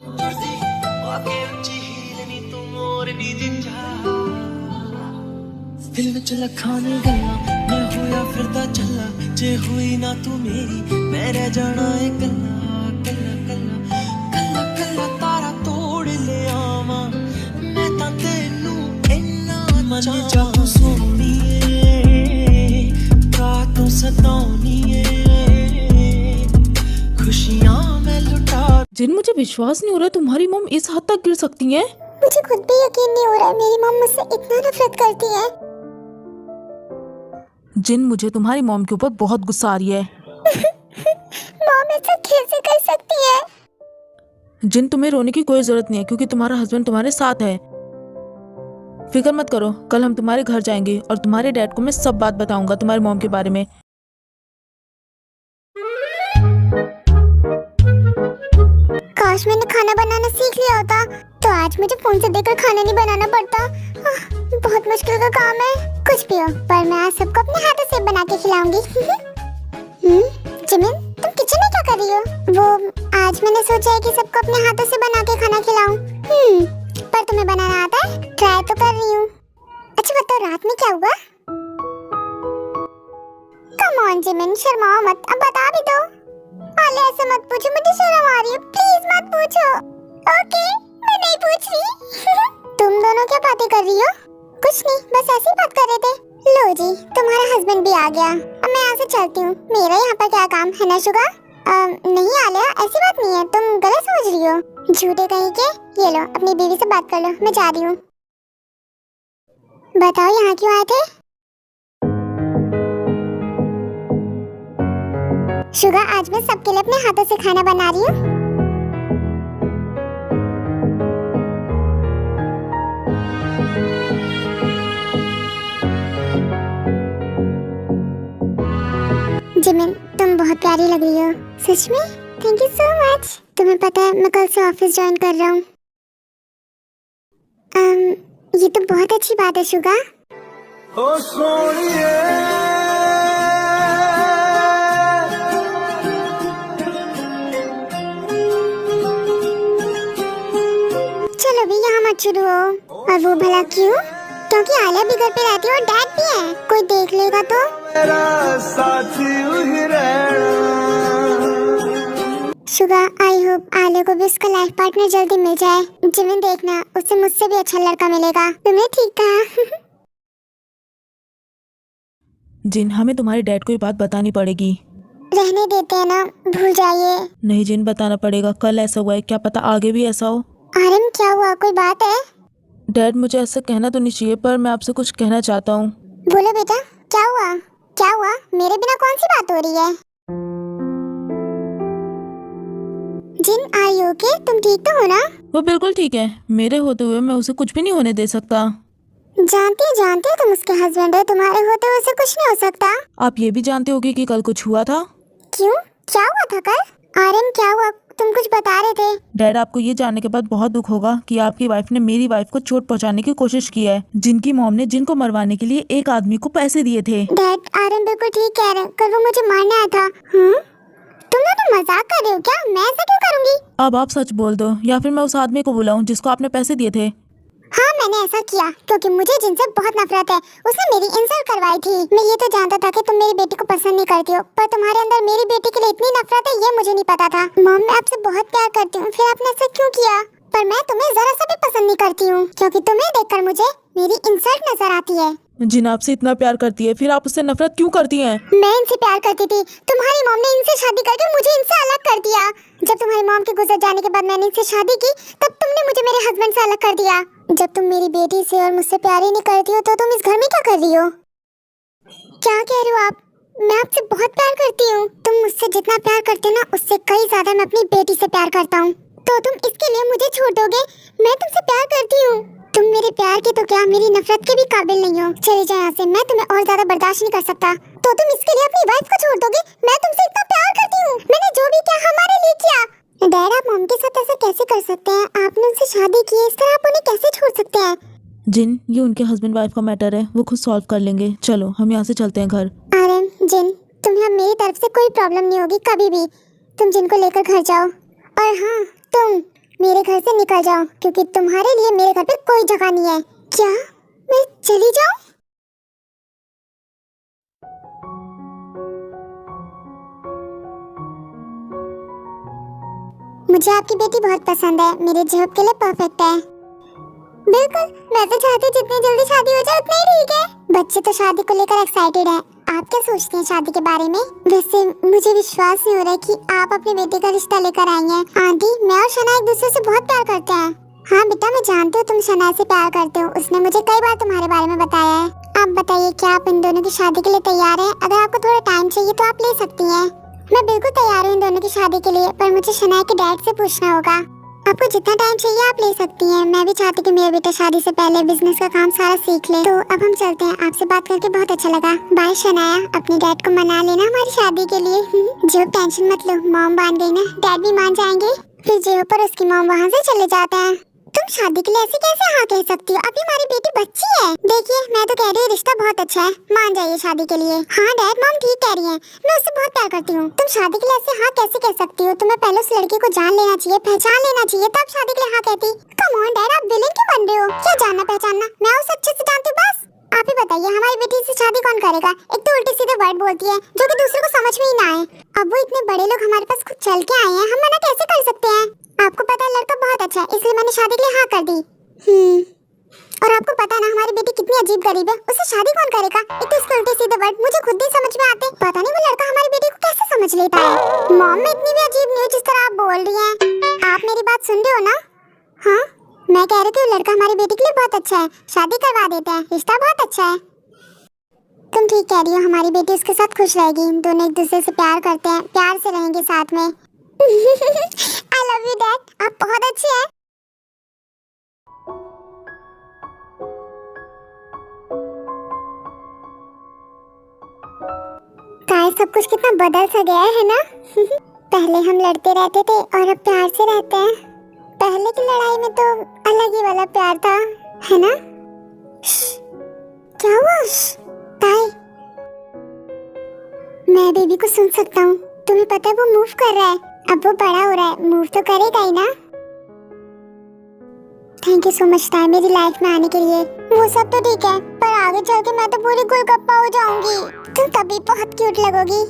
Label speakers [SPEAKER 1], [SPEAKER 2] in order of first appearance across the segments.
[SPEAKER 1] दिल विच लखाने गल्ला मैं होया फिरदा चला जे हुई ना तू मेरी मैं रह जाना है कल्ला कल्ला कल्ला कल्ला कल्ला तारा तोड़ ले आवा मैं तां तेनू इन्ना चाहूं सोहणीए का तू सताउणीए खुशियां मैं लुटा।
[SPEAKER 2] जिन मुझे विश्वास नहीं हो रहा तुम्हारी मॉम इस हद तक गिर सकती है।
[SPEAKER 3] मुझे खुद भी यकीन नहीं हो रहा है मेरी मॉम मुझसे इतना नफरत करती है।
[SPEAKER 2] जिन मुझे तुम्हारी मॉम के ऊपर बहुत गुस्सा आ रही है।
[SPEAKER 3] मॉम ऐसा कैसे कर सकती है?
[SPEAKER 2] जिन तुम्हें रोने की कोई जरूरत नहीं है क्योंकि तुम्हारा हस्बैंड तुम्हारे साथ है। फिक्र मत करो, कल हम तुम्हारे घर जाएंगे और तुम्हारे डैड को मैं सब बात बताऊंगा तुम्हारी मॉम के बारे में।
[SPEAKER 3] काश मैंने खाना बनाना सीख लिया होता तो आज मुझे फोन से देखकर खाना नहीं बनाना पड़ता। बहुत मुश्किल का काम है। कुछ भी हो पर मैं आज सबको अपने हाथों से बना के खिलाऊंगी। जिमिन तुम किचन में क्या कर रही हो? वो आज मैंने सोचा है कि सबको अपने हाथों से बना के खाना खिलाऊं। पर तुम्हें बनाना आता है? ट्राई तो कर रही हूँ। अच्छा बताओ रात में क्या हुआ? कम ऑन जिमिन शर्माओ मत, अब बता भी दो। आले ऐसे मत पूछो, मुझे शर्म आ रही है, प्लीज मत पूछो। ओके मैं नहीं पूछ रही। तुम दोनों क्या बातें कर रही हो? कुछ नहीं, बस ऐसी बात कर रहे थे। लो जी तुम्हारा हस्बैंड भी आ गया, अब मैं यहाँ से चलती हूँ। मेरा यहाँ पर क्या काम है ना शुगा? नहीं आलिया ऐसी बात नहीं है, तुम गलत समझ रही हो। झूठे कहीं के। ये लो अपनी बीवी से बात कर लो, मैं जा रही हूँ। बताओ यहाँ क्यों आए थे? शुगा आज मैं सबके लिए अपने हाथों से खाना बना रही हूँ। जिमिन तुम बहुत प्यारी लग रही हो। सच में? Thank you so much. तुम्हें पता है मैं कल से ऑफिस ज्वाइन कर रहा हूँ। ये तो बहुत अच्छी बात है शुगा।
[SPEAKER 1] ओ सोनिए
[SPEAKER 3] चलो भी यहाँ मत शुरू हो। और वो भला क्यों? क्योंकि आलिया भी घर पे रहती है और डैड भी है, कोई देख लेगा तो।
[SPEAKER 1] मेरा साथी वही रहना।
[SPEAKER 3] शुगा आई होप आलिया को भी उसका लाइफ पार्टनर जल्दी मिल जाए। जिमिन देखना उससे मुझसे भी अच्छा लड़का मिलेगा। तुमने ठीक कहा।
[SPEAKER 2] जिन हमें तुम्हारे डैड को ये बात बतानी पड़ेगी।
[SPEAKER 3] रहने देते हैं ना, भूल जाइए।
[SPEAKER 2] नहीं जिन बताना पड़ेगा, कल ऐसा हुआ है, क्या पता आगे भी ऐसा हो।
[SPEAKER 3] आर्यन क्या हुआ, कोई बात है?
[SPEAKER 2] डैड मुझे ऐसा कहना तो नहीं चाहिए पर मैं आपसे कुछ कहना चाहता हूँ।
[SPEAKER 3] बोलो बेटा क्या हुआ? क्या हुआ? मेरे बिना कौन सी बात हो रही है? जिन आर यू ओके? तुम ठीक तो हो ना?
[SPEAKER 2] वो बिल्कुल ठीक है, मेरे होते हुए मैं उसे कुछ भी नहीं होने दे सकता।
[SPEAKER 3] जानती हो तुम उसके हस्बैंड हो, तुम्हारे होते हुए उसे कुछ नहीं हो सकता।
[SPEAKER 2] आप ये भी जानते होगी कि कल कुछ हुआ था।
[SPEAKER 3] क्यों? क्या हुआ था कल? आर्यन क्या हुआ? तुम कुछ बता रहे थे।
[SPEAKER 2] डैड आपको ये जानने के बाद बहुत दुख होगा कि आपकी वाइफ ने मेरी वाइफ को चोट पहुंचाने की कोशिश की है। जिनकी मॉम ने जिनको मरवाने के लिए एक आदमी को पैसे दिए थे।
[SPEAKER 3] डैड आर्यन बिल्कुल ठीक कह रहे हैं, कल वो मुझे मारने आया था। तुम दोनों मजाक कर रहे हो क्या? मैं ऐसा क्यों करूंगी?
[SPEAKER 2] अब आप सच बोल दो या फिर मैं उस आदमी को बुलाऊं जिसको आपने पैसे दिए थे।
[SPEAKER 3] हाँ मैंने ऐसा किया क्योंकि मुझे जिनसे बहुत नफरत है। उसने मेरी इंसल्ट करवाई थी। मैं ये तो जानता था कि तुम मेरी बेटी को पसंद नहीं करती हो, पर तुम्हारे अंदर मेरी बेटी के लिए इतनी नफरत है ये मुझे नहीं पता था। मॉम मैं आपसे बहुत प्यार करती हूँ, फिर आपने ऐसा क्यों किया? पर मैं तुम्हें जरा सा भी पसंद नहीं करती हूँ क्योंकि तुम्हें देखकर मुझे मेरी इंसल्ट नजर आती है।
[SPEAKER 2] जिन आपसे इतना प्यार करती है फिर आप उससे नफरत क्यों करती हैं?
[SPEAKER 3] मैं इनसे प्यार करती थी, तुम्हारी मॉम ने इनसे शादी करके मुझे इनसे अलग कर दिया। जब तुम्हारी मॉम के गुजर जाने के बाद मैंने इनसे शादी की तब तुमने मुझे मेरे हस्बैंड से अलग कर दिया। जब तुम मेरी बेटी से और मुझसे प्यार ही नहीं करती हो तो तुम इस घर में क्या कर रही हो? क्या कह रहे हो आप? मैं आपसे बहुत प्यार करती हूँ। तुम मुझसे जितना प्यार करते हो ना उससे कई ज्यादा मैं अपनी बेटी से प्यार करता हूँ। तो तुम इसके लिए मुझे छोड़ दोगे? मैं तुमसे प्यार करती हूँ। तुम मेरे प्यार की तो क्या मेरी नफरत के भी काबिल नहीं हो। चले जाओ यहाँ से, मैं तुम्हें और ज्यादा बर्दाश्त नहीं कर सकता। तो तुम इसके लिए अपनी वाइफ को छोड़ दोगे? मैं तुमसे इतना प्यार करती हूँ, मैंने जो भी किया हमारे लिए किया। डैड आप मॉम के साथ ऐसा कैसे कर सकते हैं? आपने उनसे शादी की है, इस तरह आप उन्हें कैसे छोड़ सकते हैं?
[SPEAKER 2] जिन ये उनके हस्बैंड वाइफ का मैटर है, वो खुद सॉल्व कर लेंगे। चलो हम यहाँ से चलते हैं घर।
[SPEAKER 3] आर्यन जिन तुम्हें अब मेरी तरफ से कोई प्रॉब्लम नहीं होगी कभी भी। तुम जिनको लेकर घर जाओ। और हाँ तुम मेरे घर से निकल जाओ, क्योंकि तुम्हारे लिए मेरे घर पे कोई जगह नहीं है। क्या मैं चली जाऊं? मुझे आपकी बेटी बहुत पसंद है, मेरे जॉब के लिए परफेक्ट है। बिल्कुल, मैं तो चाहती हूँ जितनी जल्दी शादी हो जाए उतना ही ठीक है। बच्चे तो शादी को लेकर एक्साइटेड हैं। आप क्या सोचती हैं शादी के बारे में? वैसे मुझे विश्वास नहीं हो रहा है कि आप अपने बेटे का रिश्ता लेकर आई हैं। आंटी, मैं और शना एक दूसरे से बहुत प्यार करते हैं। हाँ बेटा, मैं जानती हूँ तुम शना से प्यार करते हो। उसने मुझे कई बार तुम्हारे बारे में बताया है। आप बताइए, क्या आप इन दोनों की शादी के लिए तैयार हैं? अगर आपको थोड़ा टाइम चाहिए तो आप ले सकती हैं। मैं बिल्कुल तैयार हूँ इन दोनों की शादी के लिए, पर मुझे शनाया के डैड से पूछना होगा। आपको जितना टाइम चाहिए आप ले सकती हैं। मैं भी चाहती कि मेरा बेटा शादी से पहले बिजनेस का काम सारा सीख ले। तो अब हम चलते हैं। आपसे बात करके बहुत अच्छा लगा। बाय शनाया, अपने डैड को मना लेना हमारी शादी के लिए। जो टेंशन मत लो, मॉम मान गई ना, डैड भी मान जाएंगे। फिर जो पर उसकी मॉम वहाँ से चले जाते हैं। तुम शादी के लिए ऐसे कैसे हाँ कह सकती हो? अभी हमारी बेटी बच्ची है। देखिए, मैं तो कह रही हूँ रिश्ता बहुत अच्छा है, मान जाइए शादी के लिए। हाँ डैड, मॉम ठीक कह रही हैं। मैं उससे बहुत प्यार करती हूँ। तुम शादी के लिए ऐसे हाँ कैसे कह सकती हो? तुम्हें पहले उस लड़की को जान लेना चाहिए, पहचान लेना चाहिए, तब शादी के लिए हाँ कहती। कम ऑन डैड, आप विलेन क्यों बन रहे हो? क्या जानना पहचानना, मैं उसे अच्छे से जानती हूँ। बस आप ही बताइए, हमारी बेटी से शादी कौन करेगा? एक तो उल्टे सीधे वर्ड बोलती है जो कि दूसरे को समझ में ही ना आए। अब वो इतने बड़े लोग हमारे पास खुद चल के आए हैं, हम मना कैसे कर सकते हैं? आपको पता है लड़का बहुत अच्छा है, इसलिए मैंने शादी के लिए हाँ कर दी। और आपको पता है ना हमारी बेटी कितनी अजीब गरीब है, उससे शादी कौन करेगा? एक तो इसके उल्टे सीधे वर्ड मुझे खुद नहीं समझ में आते। पता नहीं वो लड़का हमारी बेटी को कैसे समझ लेता है। मॉम, मैं इतनी भी अजीब नहीं हूँ जिस तरह आप बोल रही हैं। आप मेरी बात सुन रहे हो ना? हाँ, मैं कह रही थी वो लड़का हमारी बेटी के लिए बहुत अच्छा है, शादी करवा देते हैं, रिश्ता बहुत अच्छा है। तुम ठीक कह रही हो, हमारी बेटी उसके साथ खुश रहेगी। दोनों एक दूसरे से प्यार करते हैं, प्यार से रहेंगे साथ में। आई लव यू डैड, आप बहुत अच्छे हैं। काय सब कुछ कितना बदल सा गया है ना? पहले हम लड़ते रहते थे और अब प्यार से रहते हैं। पहले की लड़ाई में तो अलग ही वाला प्यार था, है ना? क्या हुआ? काय, मैं बेबी को सुन सकता हूँ। तुम्हें पता है वो मूव कर रहा है। अब वो बड़ा हो रहा है, मूव तो करेगा ही ना। थैंक यू सो मच ताई, मेरी लाइफ में आने के लिए। वो सब तो ठीक है, पर आगे चल के मैं तो पूरी गुलगप्पा हो जाऊंगी। तुम तभी बहुत क्यूट लगोगी।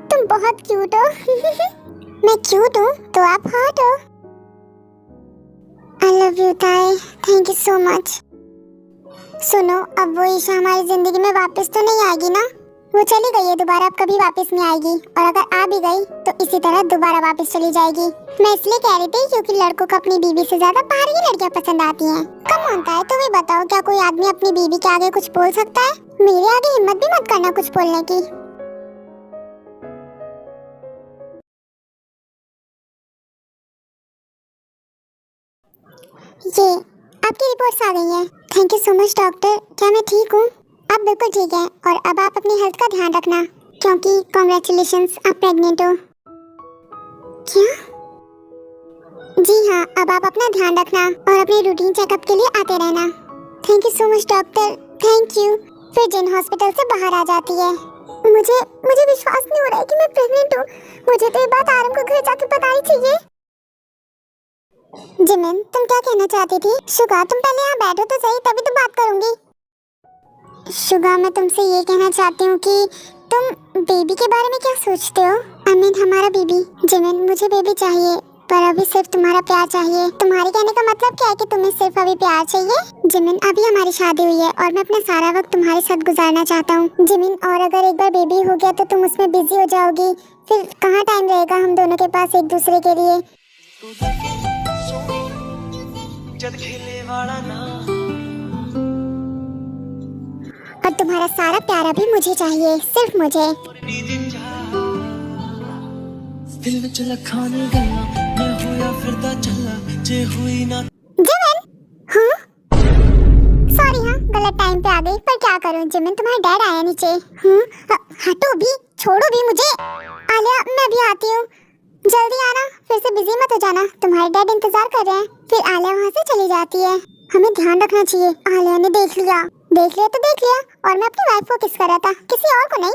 [SPEAKER 3] तुम बहुत क्यूट हो। मैं क्यूट हूँ तो आप हॉट हो। आई लव यू ताई, थैंक यू सो मच। सुनो, अब वो ईशा हमारी जिंदगी में वापस तो नहीं आएगी ना? वो चली गई है दोबारा, अब कभी वापस नहीं आएगी। और अगर आ भी गई तो इसी तरह दोबारा वापस चली जाएगी। मैं इसलिए कह रही थी क्योंकि लड़कों को अपनी बीवी से ज्यादा बाहर की लड़कियां पसंद आती हैं। कम होता है, तुम्हें बताओ, क्या कोई आदमी अपनी बीवी के आगे कुछ बोल सकता है? मेरे आगे हिम्मत भी मत करना कुछ बोलने की। ये आपकी रिपोर्ट्स आ गई हैं। Thank you so much doctor. क्या मैं ठीक हूँ? आप बिल्कुल ठीक हैं, और अब आप अपनी हेल्थ का ध्यान रखना, क्योंकि कांग्रेचुलेशंस, आप प्रेग्नेंट हो। क्या? जी हाँ, अब आप अपना ध्यान रखना और अपने रूटीन चेकअप के लिए आते रहना। Thank you so much doctor, thank you. फिर जिन हॉस्पिटल से बाहर आ जाती है। मुझे विश्वास नहीं हो रहा है कि मैं प्रेग्नेंट हूँ। मुझे तो ये बात आरम को घर जाकर बतानी चाहिए। जिमिन, तुम क्या कहना चाहती थी? शुगा, तुम पहले यहाँ बैठो तो सही, तभी तो बात करूंगी। शुगा, मैं तुमसे ये कहना चाहती हूँ कि तुम बेबी के बारे में क्या सोचते हो? आई मीन हमारा बेबी। जिमिन, मुझे बेबी चाहिए, पर अभी सिर्फ तुम्हारा प्यार चाहिए। तुम्हारे कहने का मतलब क्या है कि तुम्हें सिर्फ अभी प्यार चाहिए? जिमिन, अभी हमारी शादी हुई है और मैं अपना सारा वक्त तुम्हारे साथ गुजारना चाहता हूँ। जिमिन, और अगर एक बार बेबी हो गया तो तुम उसमें बिजी हो जाओगी, फिर कहाँ टाइम रहेगा हम दोनों के पास एक दूसरे के लिए।
[SPEAKER 1] जद खेले वाला ना,
[SPEAKER 3] और तुम्हारा सारा प्यार अभी मुझे चाहिए, सिर्फ मुझे।
[SPEAKER 1] दिल विच लखां नी गल्लां, मैं होया फिरदा चला जे हुई ना।
[SPEAKER 3] जिमिन, हाँ सॉरी, हाँ गलत टाइम पे आ गई, पर क्या करूं जिमिन, तुम्हारा डैड आया नीचे। हटो भी, छोड़ो भी मुझे। आलिया, मैं भी आती हूँ, जल्दी आना, फिर से बिजी मत हो जाना, तुम्हारे डैड इंतजार कर रहे हैं। फिर आलिया वहाँ से चली जाती है। हमें ध्यान रखना चाहिए, आलिया ने देख लिया तो देख लिया, और मैं अपनी वाइफ को किस कर रहा था, किसी और को नहीं।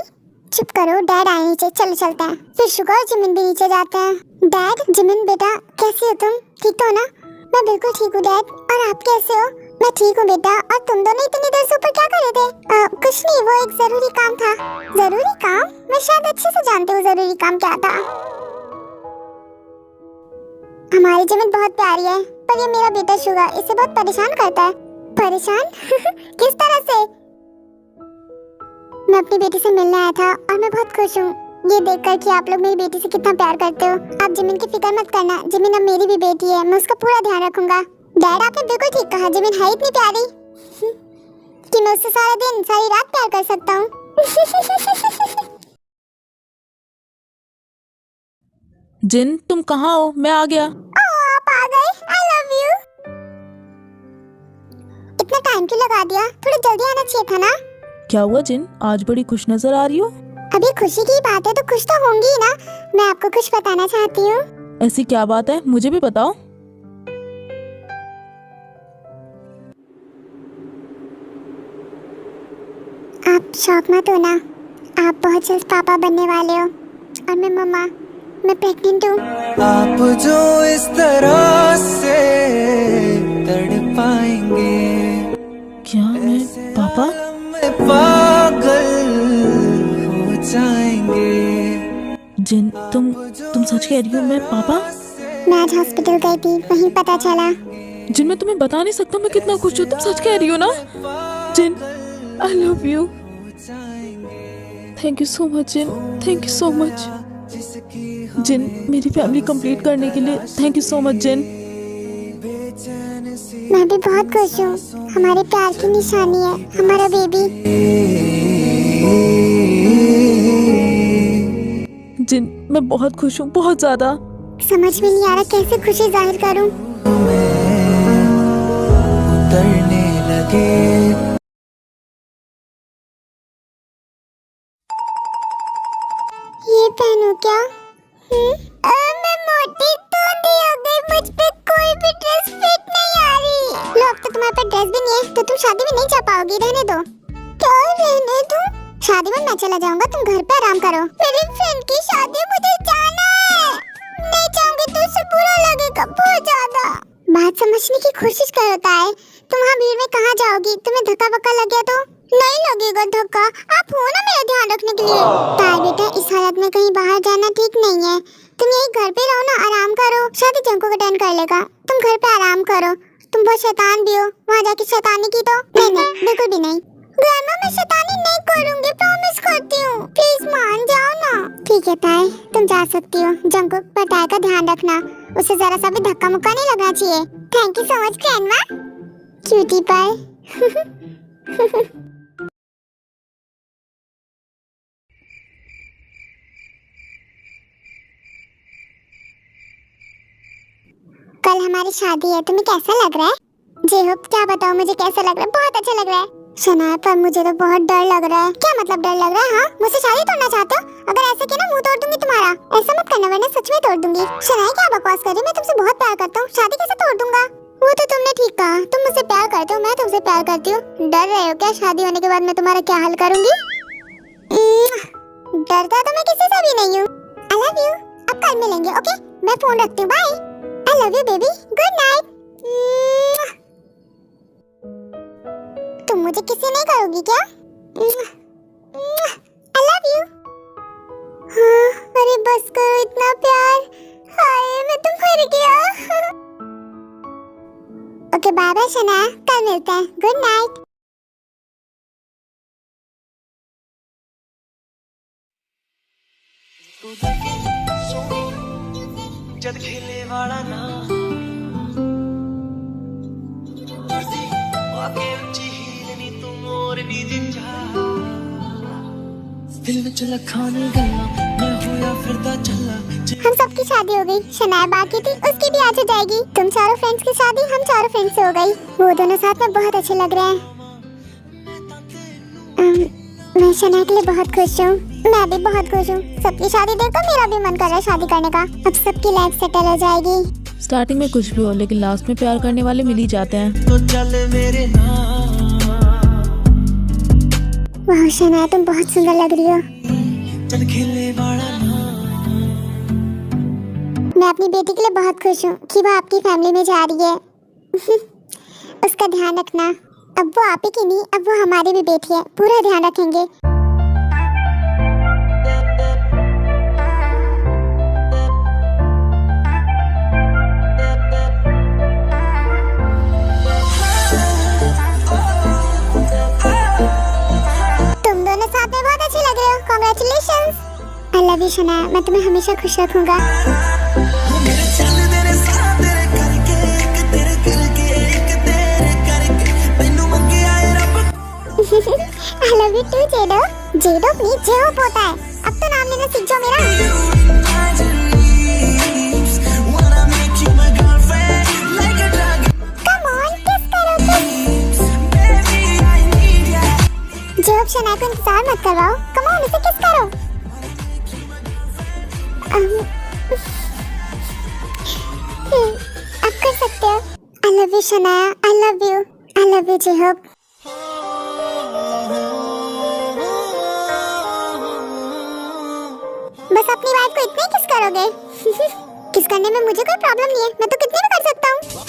[SPEAKER 3] चुप करो, डैड आए नीचे, चलो चलते हैं। फिर शुगर और जिमिन भी नीचे जाते हैं। डैड, जिमिन बेटा, कैसे हो तुम? ठीक तो हो ना? मैं बिल्कुल ठीक हूँ डैड। और आप कैसे हो? मैं ठीक हूँ बेटा। और तुम दोनों इतनी देर से ऊपर क्या कर रहे थे? कुछ नहीं, वो एक जरूरी काम था। जरूरी काम? मैं शायद अच्छे से जानती हूँ जरूरी काम क्या था। हमारी जिमिन बहुत प्यारी है, पर ये मेरा बेटा शुगा इसे बहुत परेशान करता है। परेशान? किस तरह से? मैं अपनी बेटी से मिलने आया था और मैं बहुत खुश हूँ ये देखकर कि आप लोग मेरी बेटी से कितना प्यार करते हो। आप जिमिन की फिक्र मत करना, जिमिन अब मेरी भी बेटी है, मैं उसका पूरा ध्यान रखूंगा। डैड, आपने बिल्कुल ठीक कहा, जिमिन है इतनी प्यारी कि मैं उससे सारा दिन सारी रात प्यार कर सकता हूँ।
[SPEAKER 2] जिन, तुम कहाँ हो? मैं आ गया।
[SPEAKER 3] ओह, आप आ गए। आई लव यू। इतना टाइम क्यों लगा दिया? थोड़ा जल्दी आना चाहिए था ना।
[SPEAKER 2] क्या हुआ जिन, आज बड़ी खुश नजर आ रही हो?
[SPEAKER 3] अभी खुशी की बात है तो खुश तो होंगी ही ना। मैं आपको कुछ बताना चाहती हूँ।
[SPEAKER 2] ऐसी क्या बात है, मुझे भी बताओ।
[SPEAKER 3] आप शौक मत होना, आप बहुत जल्द पापा बनने वाले हो। और मैं मम्मा, मैं प्रेग्नेंट हूँ।
[SPEAKER 1] आप जो इस तरह से तड़पाएंगे,
[SPEAKER 2] क्या मैं पापा?
[SPEAKER 1] मैं पागल हो जाएंगे।
[SPEAKER 2] जिन, तुम सच कह रही हो? मैं पापा?
[SPEAKER 3] मैं आज हॉस्पिटल गई थी, वहीं पता चला।
[SPEAKER 2] जिन, मैं तुम्हें बता नहीं सकता मैं कितना खुश हूँ। तुम सच कह रही हो ना? Jin, I love you. Thank you so much Jin, thank you so much. Jin, मेरी फैमिली कंप्लीट करने के लिए thank you so much Jin.
[SPEAKER 3] मैं भी बहुत खुश हूँ, हमारे प्यार की निशानी है हमारा बेबी।
[SPEAKER 2] जिन, मैं बहुत खुश हूँ, बहुत ज्यादा।
[SPEAKER 3] समझ में नहीं आ रहा कैसे खुशी जाहिर करूँ।
[SPEAKER 1] उतरने लगे।
[SPEAKER 3] ये पहनूं क्या? मैं मोटी धुंधी हो गई, मुझ पे कोई भी ड्रेस फिट नहीं आ रही। लो, अब तो तुम्हारे पास ड्रेस भी नहीं है तो तुम शादी में नहीं जा पाओगी। रहने दो। क्या रहने दो? शादी में मैं चला जाऊंगा, तुम घर पे आराम करो। मेरी फ्रेंड की शादी, मुझे जाना है। नहीं जाऊंगी तो उसे बुरा लगेगा बहुत ज्यादा। बात समझने की कोशिश करो ताए, तुम वहाँ भीड़ में कहाँ जाओगी? तुम्हें धक्का वक्का लग गया तो? नहीं लगेगा धक्का, आप हो ना मेरा ध्यान रखने के लिए। ताए बेटा, इस हालत में कहीं बाहर जाना ठीक नहीं है। तुम यही घर पे रहो ना, आराम करो। शादी जंको अटेंड कर लेगा, तुम घर पे आराम करो। तुम बहुत शैतान भी हो, वहाँ जाके शैतानी की तो? नहीं नहीं, बिल्कुल भी नहीं। ग्रैंडमा, मैं शैतानी नहीं करूँगी, प्रॉमिस करती हूँ। प्लीज मान जाओ ना। ठीक है ताए, तुम जा सकती हो। जंको पर ताए का ध्यान रखना, उसे जरा सा भी धक्का मुक्का नहीं लगना चाहिए। Thank you so much grandma. Cutie पाए। कल हमारी शादी है, तुम्हें कैसा लग रहा है? जे होप, क्या बताओ मुझे कैसा लग रहा है? बहुत अच्छा लग रहा है। शनाया, पर मुझे तो बहुत डर लग रहा है। क्या मतलब डर लग रहा है? हाँ, मुझसे शादी तोड़ना चाहते हो? अगर ऐसे किया ना, मुंह तोड़ दूंगी तुम्हारा। ऐसा मत करना वरना सच में तोड़ दूंगी। शनाया, क्या बकवास कर रही हो? मैं तुमसे बहुत प्यार करता हूँ, शादी कैसे तोड़ दूंगा? वो तो तुमने ठीक कहा, तुम मुझसे प्यार करते हो, मैं तुमसे प्यार करती हूँ। डर रहे हो क्या? शादी होने के बाद मैं तुम्हारा क्या हल करूंगी? डरता तो मैं किसी से भी नहीं हूँ। I love you. अब कल मिलेंगे, ओके? मैं फोन रखती हूँ, bye. I love you baby, good night. तुम मुझे किसी नहीं करोगी क्या? I love you. हाँ, अरे बस करो इतना प्यार। हाय, मैं तो मर गया। ओके, बाय बाय शनाया, कल मिलते हैं। Good night.
[SPEAKER 1] जद खेले वाला ना आके ऊंची हील नी तू मोर नी जिंजा दिल विच लखां नी गल्लां मैं होया फिरदा चला।
[SPEAKER 3] हम सबकी शादी हो गई, शनाया बाकी थी, उसकी भी आज हो जाएगी। तुम चारों फ्रेंड्स की शादी हम चारों फ्रेंड्स से हो गई। वो दोनों साथ में बहुत अच्छे लग रहे हैं। मैं शनाया के लिए बहुत खुश हूँ। मैं भी बहुत खुश हूँ। सबकी शादी देखकर मेरा भी मन कर रहा है शादी करने का। अब सबकी लाइफ सेटल हो जाएगी।
[SPEAKER 2] स्टार्टिंग में कुछ भी हो, लेकिन लास्ट में प्यार करने वाले मिल ही जाते हैं।
[SPEAKER 1] तो चल मेरे नाम।
[SPEAKER 3] वाह शनाया, तुम बहुत सुंदर लग रही हो।
[SPEAKER 1] चल खेले वाला ना
[SPEAKER 3] मैं अपनी बेटी के लिए बहुत खुश हूँ कि वो आपकी फैमिली में जा रही है। उसका ध्यान रखना। अब वो आप ही की नहीं, अब वो हमारी भी बेटी है, पूरा ध्यान रखेंगे। तुम दोनों साथ में बहुत अच्छे लग रहे हो। Congratulations. I love you Shanaya, मैं तुम्हें हमेशा खुश रखूंगा।
[SPEAKER 1] मेरे चल तेरे साथ तेरे करके एक तेरे करके एक तेरे करके मैनू मंगे आए रब।
[SPEAKER 3] I love you too, जेडो। जेडो नहीं, जेहोप होता है। अब तो नाम लेना सीख जाओ मेरा।
[SPEAKER 1] Wanna make you my girlfriend like a drug.
[SPEAKER 3] Come on, kiss करो kiss।
[SPEAKER 1] Baby I need ya.
[SPEAKER 3] जेहोप Shanaya को इंतजार मत करवाओ। Come on, उसे किस करो। आप कर सकते हो। I love you Shanaya, I love you, I love you जेहोप। बस अपनी वाइफ को इतने ही किस करोगे। किस करने में मुझे कोई प्रॉब्लम नहीं है, मैं तो कितने भी कर सकता हूँ।